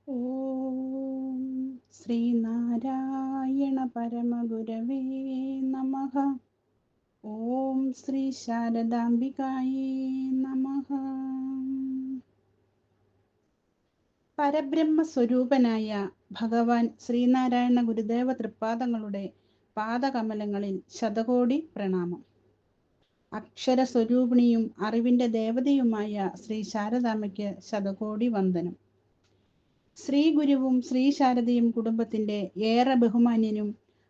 ഓം ശ്രീനാരായണ പരമഗുരവേ നമഃ. ഓം ശ്രീ ശാരദാംബികായേ നമഃ. പരബ്രഹ്മ സ്വരൂപനായ ഭഗവാൻ ശ്രീനാരായണ ഗുരുദേവ തൃപ്പാദങ്ങളുടെ പാദകമലങ്ങളിൽ ശതകോടി പ്രണാമം. അക്ഷര സ്വരൂപിണിയും അറിവിന്റെ ദേവതയുമായ ശ്രീ ശാരദാമ്മയ്ക്ക് ശതകോടി വന്ദനം. ശ്രീ ഗുരുവും ശ്രീ ശാരദയും കുടുംബത്തിന്റെ ഏറെ ബഹുമാന്യനും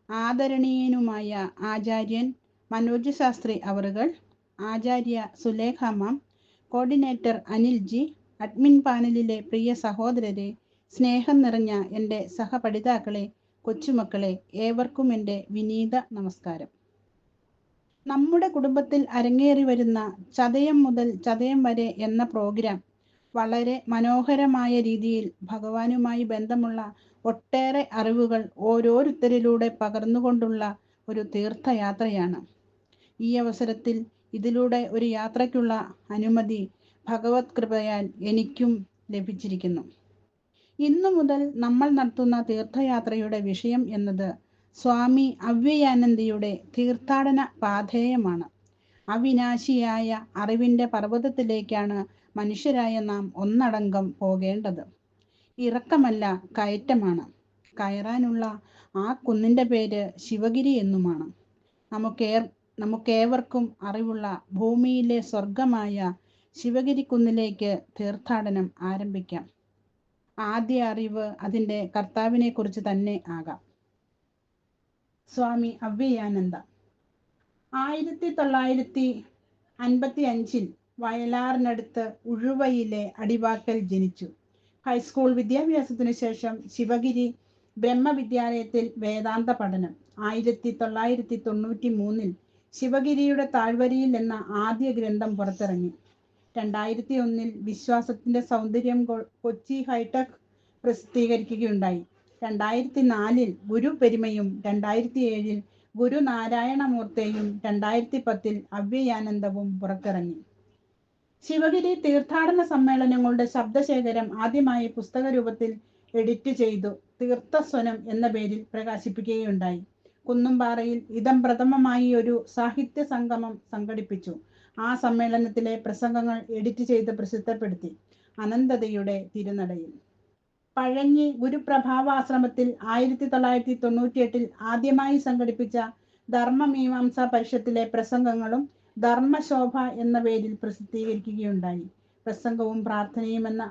ആദരണീയനുമായ ആചാര്യൻ മനോജ് ശാസ്ത്രി അവറുകൾ, ആചാര്യ സുലേഖ മാം, കോർഡിനേറ്റർ അനിൽജി, അഡ്മിൻ പാനലിലെ പ്രിയ സഹോദരരെ, സ്നേഹം നിറഞ്ഞ എൻ്റെ സഹപഠിതാക്കളെ, കൊച്ചുമക്കളെ, ഏവർക്കും എൻ്റെ വിനീത നമസ്കാരം. നമ്മുടെ കുടുംബത്തിൽ അരങ്ങേറി വരുന്ന ചതയം മുതൽ ചതയം വരെ എന്ന പ്രോഗ്രാം വളരെ മനോഹരമായ രീതിയിൽ ഭഗവാനുമായി ബന്ധമുള്ള ഒട്ടേറെ അറിവുകൾ ഓരോരുത്തരിലൂടെ പകർന്നുകൊണ്ടുള്ള ഒരു തീർത്ഥയാത്രയാണ്. ഈ അവസരത്തിൽ ഇതിലൂടെ ഒരു യാത്രയ്ക്കുള്ള അനുമതി ഭഗവത് കൃപയാൽ എനിക്കും ലഭിച്ചിരിക്കുന്നു. ഇന്നു മുതൽ നമ്മൾ നടത്തുന്ന തീർത്ഥയാത്രയുടെ വിഷയം എന്നത് സ്വാമി അവ്യയാനന്ദയുടെ തീർത്ഥാടന പാഥേയമാണ്. അവിനാശിയായ അറിവിന്റെ പർവ്വതത്തിലേക്കാണ് മനുഷ്യരായ നാം ഒന്നടങ്കം പോകേണ്ടത്. ഇറക്കമല്ല, കയറ്റമാണ്. കയറാനുള്ള ആ കുന്നിന്റെ പേര് ശിവഗിരി എന്നുമാണ്. നമുക്കേവർക്കും അറിവുള്ള ഭൂമിയിലെ സ്വർഗമായ ശിവഗിരി കുന്നിലേക്ക് തീർത്ഥാടനം ആരംഭിക്കാം. ആദ്യ അറിവ് അതിൻ്റെ കർത്താവിനെ കുറിച്ച് തന്നെ ആകാം. സ്വാമി അവ്യയാനന്ദ 1955 വയലാറിനടുത്ത് ഉഴുവയിലെ അടിവാക്കൽ ജനിച്ചു. ഹൈസ്കൂൾ വിദ്യാഭ്യാസത്തിനു ശേഷം ശിവഗിരി ബ്രഹ്മവിദ്യാലയത്തിൽ വേദാന്ത പഠനം. 1993 ശിവഗിരിയുടെ താഴ്വരയിൽ എന്ന ആദ്യ ഗ്രന്ഥം പുറത്തിറങ്ങി. 2001 വിശ്വാസത്തിന്റെ സൗന്ദര്യം കൊച്ചി ഹൈടെക് പ്രസിദ്ധീകരിക്കുകയുണ്ടായി. 2004 ഗുരു പെരുമയും, 2007 ഗുരു നാരായണമൂർത്തിയും, 2010 അവ്യയാനന്ദവും പുറത്തിറങ്ങി. ശിവഗിരി തീർത്ഥാടന സമ്മേളനങ്ങളുടെ ശബ്ദശേഖരം ആദ്യമായി പുസ്തക രൂപത്തിൽ എഡിറ്റ് ചെയ്തു തീർത്ഥസ്വനം എന്ന പേരിൽ പ്രകാശിപ്പിക്കുകയുണ്ടായി. കുന്നുംപാറയിൽ ഇതം പ്രഥമമായി ഒരു സാഹിത്യ സംഗമം സംഘടിപ്പിച്ചു. ആ സമ്മേളനത്തിലെ പ്രസംഗങ്ങൾ എഡിറ്റ് ചെയ്ത് പ്രസിദ്ധപ്പെടുത്തി. അനന്തതയുടെ തിരുനടയിൽ. പഴഞ്ഞി ഗുരുപ്രഭാവാശ്രമത്തിൽ 1998 ആദ്യമായി സംഘടിപ്പിച്ച ധർമ്മമീമാംസ പരിഷത്തിലെ പ്രസംഗങ്ങളും ധർമ്മശോഭ എന്ന പേരിൽ പ്രസിദ്ധീകരിക്കുകയുണ്ടായി. പ്രസംഗവും പ്രാർത്ഥനയും എന്ന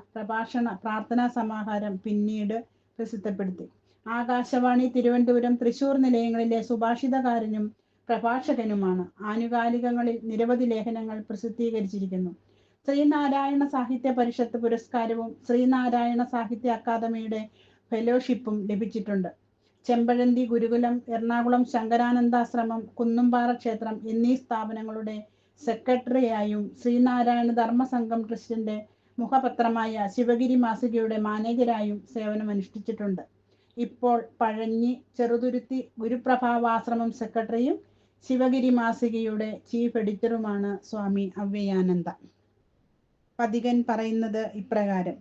പ്രാർത്ഥനാ സമാഹാരം പിന്നീട് പ്രസിദ്ധപ്പെടുത്തി. ആകാശവാണി തിരുവനന്തപുരം, തൃശൂർ നിലയങ്ങളിലെ സുഭാഷിതകാരനും പ്രഭാഷകനുമാണ്. ആനുകാലികങ്ങളിൽ നിരവധി ലേഖനങ്ങൾ പ്രസിദ്ധീകരിച്ചിരിക്കുന്നു. ശ്രീനാരായണ സാഹിത്യ പരിഷത്ത് പുരസ്കാരവും ശ്രീനാരായണ സാഹിത്യ അക്കാദമിയുടെ ഫെലോഷിപ്പും ലഭിച്ചിട്ടുണ്ട്. ചെമ്പഴന്തി ഗുരുകുലം, എറണാകുളം ശങ്കരാനന്ദാശ്രമം, കുന്നുംപാറ ക്ഷേത്രം എന്നീ സ്ഥാപനങ്ങളുടെ സെക്രട്ടറിയായും ശ്രീനാരായണ ധർമ്മസംഘം ട്രസ്റ്റിന്റെ മുഖപത്രമായ ശിവഗിരി മാസികയുടെ മാനേജരായും സേവനമനുഷ്ഠിച്ചിട്ടുണ്ട്. ഇപ്പോൾ പഴഞ്ഞി ചെറുതുരുത്തി ഗുരുപ്രഭാവാശ്രമം സെക്രട്ടറിയും ശിവഗിരി മാസികയുടെ ചീഫ് എഡിറ്ററുമാണ് സ്വാമി അവ്യയാനന്ദ. പഥികൻ പറയുന്നത് ഇപ്രകാരം: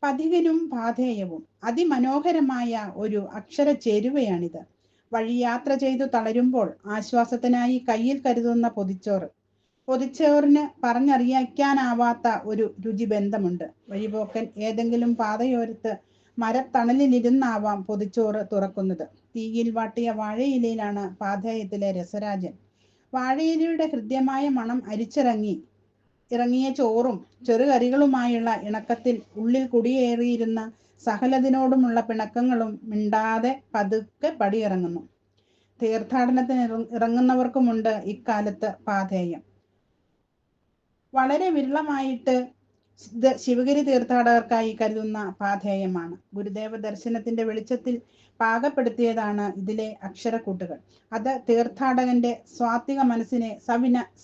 പഥികനും പാഥേയവും അതിമനോഹരമായ ഒരു അക്ഷര ചേരുവയാണിത്. വഴിയാത്ര ചെയ്തു തളരുമ്പോൾ ആശ്വാസത്തിനായി കയ്യിൽ കരുതുന്ന പൊതിച്ചോറ്. പൊതിച്ചോറിന് പറഞ്ഞറിയിക്കാനാവാത്ത ഒരു രുചിബന്ധമുണ്ട്. വഴിപോക്കൻ ഏതെങ്കിലും പാതയോരത്ത് മരത്തണലിലിരുന്നാവാം പൊതിച്ചോറ് തുറക്കുന്നത്. തീയിൽ വാട്ടിയ വാഴയിലയിലാണ് പാഥേയത്തിലെ രസരാജൻ. വാഴയിലയുടെ ഹൃദ്യമായ മണം ഇറങ്ങിയ ചോറും ചെറുകറികളുമായുള്ള ഇണക്കത്തിൽ ഉള്ളിൽ കുടിയേറിയിരുന്ന സകലതിനോടുമുള്ള പിണക്കങ്ങളും മിണ്ടാതെ പതുക്കെ പടിയിറങ്ങുന്നു. തീർത്ഥാടനത്തിന് ഇറങ്ങുന്നവർക്കുമുണ്ട് ഇക്കാലത്ത് പാഥേയം. വളരെ വിരളമായിട്ട് ശിവഗിരി തീർത്ഥാടകർക്കായി കരുതുന്ന പാഥേയമാണ്. ഗുരുദേവ ദർശനത്തിന്റെ വെളിച്ചത്തിൽ പാകപ്പെടുത്തിയതാണ് ഇതിലെ അക്ഷരക്കൂട്ടുകൾ. അത് തീർത്ഥാടകന്റെ സ്വാത്വിക മനസ്സിനെ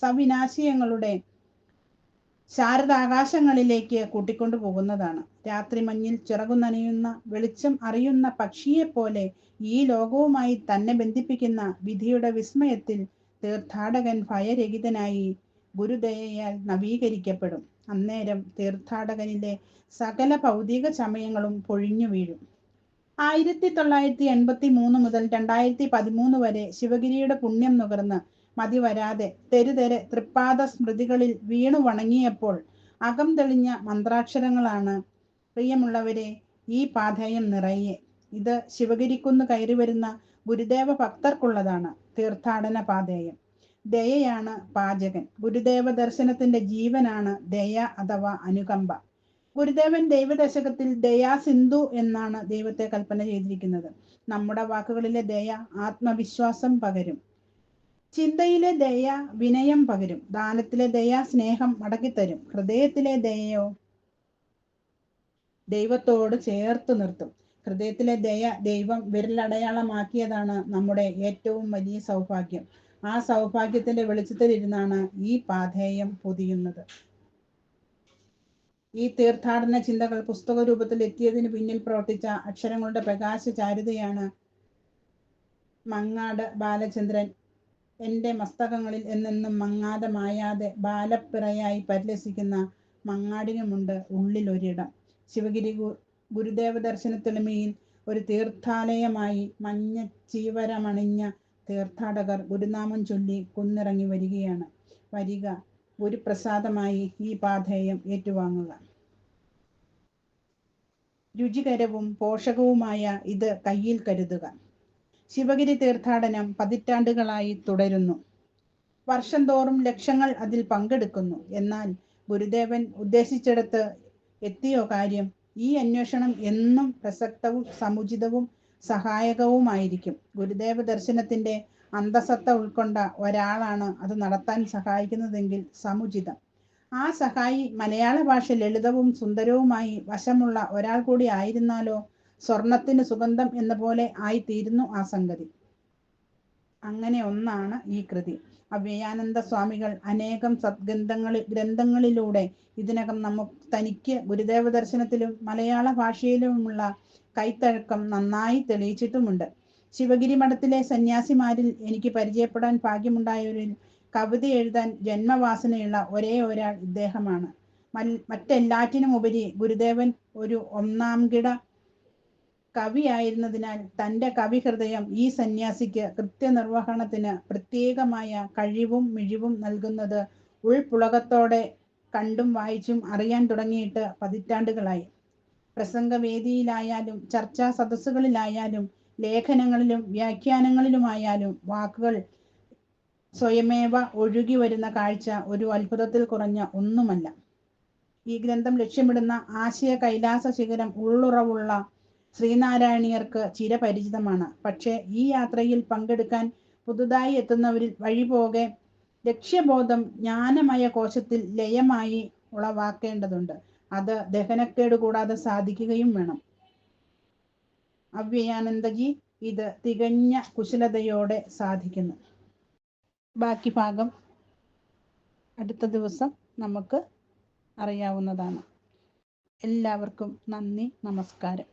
സവിനാശയങ്ങളുടെ ശാരദാകാശങ്ങളിലേക്ക് കൂട്ടിക്കൊണ്ടു പോകുന്നതാണ്. രാത്രി മഞ്ഞിൽ ചിറകു നനയുന്ന വെളിച്ചം അറിയുന്ന പക്ഷിയെപ്പോലെ ഈ ലോകവുമായി തന്നെ ബന്ധിപ്പിക്കുന്ന വിധിയുടെ വിസ്മയത്തിൽ തീർത്ഥാടകൻ ഭയരഹിതനായി ഗുരുദയയാൽ നവീകരിക്കപ്പെടും. അന്നേരം തീർത്ഥാടകനിലെ സകല ഭൗതിക ചമയങ്ങളും പൊഴിഞ്ഞു വീഴും. 1983 മുതൽ 2013 വരെ ശിവഗിരിയുടെ പുണ്യം നുകർന്ന് മതിവരാതെ തെരുതെരെ തൃപ്പാദ സ്മൃതികളിൽ വീണു വണങ്ങിയപ്പോൾ അകം തെളിഞ്ഞ മന്ത്രാക്ഷരങ്ങളാണ്, പ്രിയമുള്ളവരെ, ഈ പാഥേയം നിറയെ. ഇത് ശിവഗിരിക്കുന്ന് കയറി വരുന്ന ഗുരുദേവ ഭക്തർക്കുള്ളതാണ്. തീർത്ഥാടന പാഥേയം. ദയയാണ് പാചകൻ. ഗുരുദേവ ദർശനത്തിന്റെ ജീവനാണ് ദയ അഥവാ അനുകമ്പ. ഗുരുദേവൻ ദൈവദശകത്തിൽ ദയാ സിന്ധു എന്നാണ് ദൈവത്തെ കൽപ്പന ചെയ്തിരിക്കുന്നത്. നമ്മുടെ വാക്കുകളിലെ ദയ ആത്മവിശ്വാസം പകരും. ചിന്തയിലെ ദയ വിനയം പകരും. ദാനത്തിലെ ദയ സ്നേഹം മടക്കിത്തരും. ഹൃദയത്തിലെ ദയയോ ദൈവത്തോട് ചേർത്ത് നിർത്തും. ഹൃദയത്തിലെ ദയ ദൈവം വിരലടയാളമാക്കിയതാണ് നമ്മുടെ ഏറ്റവും വലിയ സൗഭാഗ്യം. ആ സൗഭാഗ്യത്തിന്റെ വെളിച്ചത്തിലിരുന്നാണ് ഈ പാഥേയം പൊതിയുന്നത്. ഈ തീർത്ഥാടന ചിന്തകൾ പുസ്തക രൂപത്തിൽ എത്തിയതിന് പിന്നിൽ പ്രവർത്തിച്ച അക്ഷരങ്ങളുടെ പ്രകാശ ചാരുതയാണ് മങ്ങാട് ബാലചന്ദ്രൻ. എൻ്റെ മസ്തകങ്ങളിൽ എന്നെന്നും മങ്ങാതെ മായാതെ ബാലപ്പിറയായി പരിലസിക്കുന്ന മങ്ങാടിനുമുണ്ട് ഉള്ളിലൊരിടം. ശിവഗിരി ഗുരുദേവ ദർശനത്തെളിമയിൽ ഒരു തീർത്ഥാലയമായി മഞ്ഞ ചീവരമണിഞ്ഞ തീർത്ഥാടകർ ഗുരുനാമം ചൊല്ലി കുന്നിറങ്ങി വരികയാണ്. വരിക, ഗുരുപ്രസാദമായി ഈ പാഥേയം ഏറ്റുവാങ്ങുക. രുചികരവും പോഷകവുമായ ഇത് കയ്യിൽ കരുതുക. ശിവഗിരി തീർത്ഥാടനം പതിറ്റാണ്ടുകളായി തുടരുന്നു. വർഷം തോറും ലക്ഷങ്ങൾ അതിൽ പങ്കെടുക്കുന്നു. എന്നാൽ ഗുരുദേവൻ ഉദ്ദേശിച്ചിടത്ത് എത്തിയോ കാര്യം? ഈ അന്വേഷണം എന്നും പ്രസക്തവും സമുചിതവും സഹായകവുമായിരിക്കും. ഗുരുദേവ ദർശനത്തിന്റെ അന്തസത്ത ഉൾക്കൊണ്ട ഒരാളാണ് അത് നടത്താൻ സഹായിക്കുന്നതെങ്കിൽ സമുചിതം. ആ സഹായി മലയാള ഭാഷ ലളിതവും സുന്ദരവുമായി വശമുള്ള ഒരാൾ കൂടി ആയിരുന്നാലോ? സ്വർണത്തിന് സുഗന്ധം എന്ന പോലെ ആയിത്തീരുന്നു ആ സംഗതി. അങ്ങനെ ഒന്നാണ് ഈ കൃതി. അവ്യയാനന്ദ സ്വാമികൾ അനേകം ഗ്രന്ഥങ്ങളിലൂടെ ഇതിനകം തനിക്ക് ഗുരുദേവ ദർശനത്തിലും മലയാള ഭാഷയിലുമുള്ള കൈത്തഴക്കം നന്നായി തെളിയിച്ചിട്ടുമുണ്ട്. ശിവഗിരി മഠത്തിലെ സന്യാസിമാരിൽ എനിക്ക് പരിചയപ്പെടാൻ ഭാഗ്യമുണ്ടായവരിൽ കവിത എഴുതാൻ ജന്മവാസനയുള്ള ഒരേ ഒരാൾ ഇദ്ദേഹമാണ്. മറ്റെല്ലാറ്റിനും ഉപരി ഗുരുദേവൻ ഒരു ഒന്നാംകിട കവിയായിരുന്നതിനാൽ തൻ്റെ കവിഹൃദയം ഈ സന്യാസിക്ക് കൃത്യനിർവഹണത്തിന് പ്രത്യേകമായ കഴിവും മിഴിവും നൽകുന്നത് ഉൾപുളകത്തോടെ കണ്ടും വായിച്ചും അറിയാൻ തുടങ്ങിയിട്ട് പതിറ്റാണ്ടുകളായി. പ്രസംഗവേദിയിലായാലും ചർച്ചാ സദസ്സുകളിലായാലും ലേഖനങ്ങളിലും വ്യാഖ്യാനങ്ങളിലുമായാലും വാക്കുകൾ സ്വയമേവ ഒഴുകി വരുന്ന കാഴ്ച ഒരു അത്ഭുതത്തിൽ കുറഞ്ഞ ഒന്നുമല്ല. ഈ ഗ്രന്ഥം ലക്ഷ്യമിടുന്ന ആശയ കൈലാസ ശിഖരം ഉള്ളുറവുള്ള ശ്രീനാരായണീയർക്ക് ചിരപരിചിതമാണ്. പക്ഷേ ഈ യാത്രയിൽ പങ്കെടുക്കാൻ പുതുതായി എത്തുന്നവരിൽ വഴിപോകെ ലക്ഷ്യബോധം ജ്ഞാനമയ കോശത്തിൽ ലയമായി ഉളവാക്കേണ്ടതുണ്ട്. അത് ദഹനക്കേട് കൂടാതെ സാധിക്കുകയും വേണം. അവ്യയാനന്ദജി ഇത് തികഞ്ഞ കുശലതയോടെ സാധിക്കുന്നു. ബാക്കി ഭാഗം അടുത്ത ദിവസം നമുക്ക് അറിയാവുന്നതാണ്. എല്ലാവർക്കും നന്ദി, നമസ്കാരം.